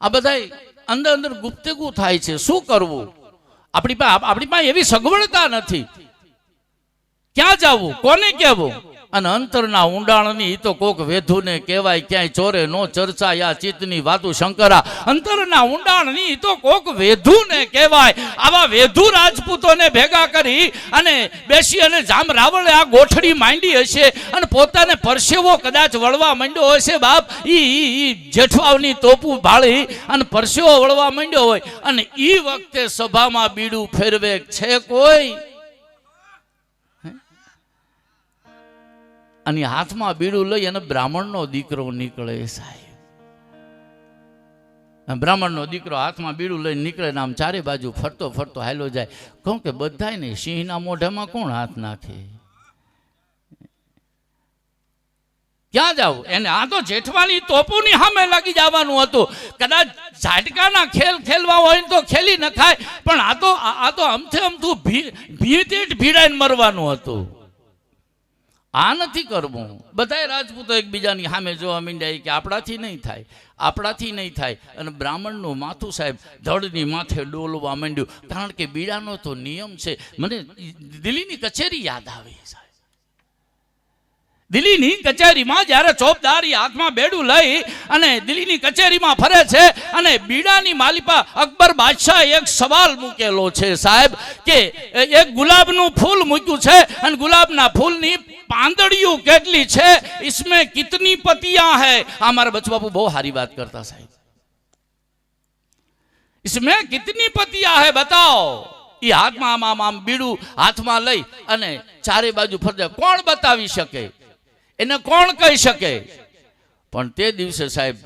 આ બધા અંદર અંદર ગુપ્તગુ થાય છે. શું કરવું? આપણી પાસે એવી સગવડતા નથી. ક્યાં જવું, કોને કહેવું? અને અંતરના ઊંડાણની તો કોક વેધુને કહેવાય, ક્યાંય ચોરે નો ચર્ચા યા ચિત્તની વાતું શંકરા. અંતરના ઊંડાણની તો કોક વેધુને કહેવાય. આવા વેધુ રાજપૂતોને ભેગા કરી અને બેસી અને જામ રાવળે આ ગોઠડી માંડી હશે અને પોતાને પરસેવો કદાચ વળવા માંડ્યો હશે. બાપ ઈ જેઠવાવની તોપું ભાળી અને પરસેવો વળવા માંડ્યો હોય અને ઈ વખતે સભામાં બીડું ફેરવે છે કોઈ? અને હાથમાં બીડું લઈ અને બ્રાહ્મણનો દીકરો નીકળે સાહેબ. બ્રાહ્મણનો દીકરો હાથમાં બીડું લઈને નીકળે ને આમ ચારે બાજુ ફરતો ફરતો હાલો જાય. કહું કે બધાય ને સિંહના મોઢામાં કોણ હાથ નાખે? ક્યાં જાવ? એને આ તો જેઠવાની તોપોની સામે લાગી જવાનું હતું. કદાચ ઝાટકાના ખેલ ખેલવા હોય તો ખેલી નખાય, પણ આ તો અમથે અમથું ભીડાઈને મરવાનું હતું. આ નથી કરવું. બધાય રાજપૂતો એકબીજાની સામે જોવા માંડ્યા કે આપણાથી નહીં થાય, આપણાથી નહીં થાય. અને બ્રાહ્મણનું માથું સાહેબ ધડની માથે ડોલવા માંડ્યું. કારણ કે બીડાનો તો નિયમ છે. મને દિલ્હીની કચેરી યાદ આવી સાહેબ. દિલ્હીની કચેરીમાં જ્યારે ચોપદાર હાથમાં બેડું લઈ અને દિલ્હીની કચેરીમાં ફરે છે અને બીડાની માલિપા અકબર બાદશાહ એક સવાલ મૂકેલો છે સાહેબ કે એક ગુલાબનું ફૂલ મૂક્યું છે અને ગુલાબના ફૂલની પાંદડીઓ કેટલી છે, इसमें कितनी पतियां है? हमारा बचबापू બહુ સારી વાત કરતા સાહેબ. इसमें कितनी पतियां है बताओ. એ હાથમાં આમ બીડું હાથમાં લઈ અને ચારે બાજુ ફરતે કોણ બતાવી શકે? એને કોણ કહી શકે? પણ તે દિવસે સાહેબ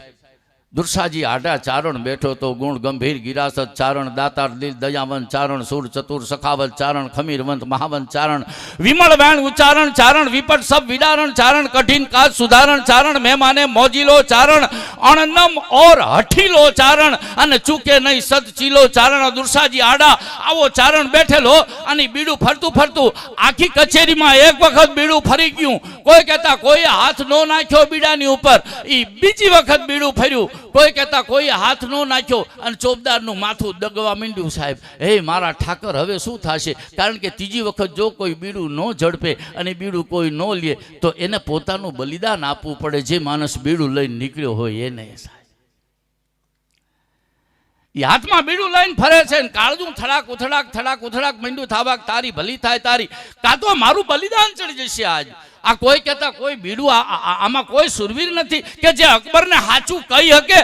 દુર્સાજી આડા ચારણ બેઠો તો ગુણ ગંભીર ગિરાસત ચારણ દાતાર દિલ દયાવંત ચારણ સુર ચતુર સખાવત ચારણ ખમીરવંત મહાવંત ચારણ વિમળ વેણ ઉચ્ચારણ ચારણ વિપટ સબ વિદારણ ચારણ કઠિન કાજ સુધારણ ચારણ મહેમાને મોજીલો ચારણ અણનમ ઓર હઠીલો ચારણ અને ચૂકે નહીં સદચીલો ચારણ. દુર્સાજી આડા આવો ચારણ બેઠેલો અને બીડું ફરતું ફરતું આખી કચેરીમાં એક વખત બીડું ફરી ગયું. કોઈ કહેતા કોઈએ હાથ નો નાખ્યો બીડાની ઉપર, એ બીજી વખત બીડું ફર્યું. કોઈ કહેતા કોઈએ હાથ નો નાખ્યો અને ચોપદારનું માથું દગવા માંડ્યું સાહેબ. હે મારા ઠાકર, હવે શું થશે? કારણ કે ત્રીજી વખત જો કોઈ બીડું ન ઝડપે અને બીડું કોઈ ન લે તો એને પોતાનું બલિદાન આપવું પડે. જે માણસ બીડું લઈને નીકળ્યો હોય એને સાહેબ. એ હાથમાં બીડું લઈને ફરે છે ને કાળજું થડાક ઉથડાક થડાક ઉથડાક માંડ્યું થાવાક તારી ભલી થાય તારી, કાં તો મારું બલિદાન ચડી જશે આજ. આ કોઈ કહેતા કોઈ બીડું આમાં કોઈ સુરવીર નથી કે જે અકબરને સાચું કહી શકે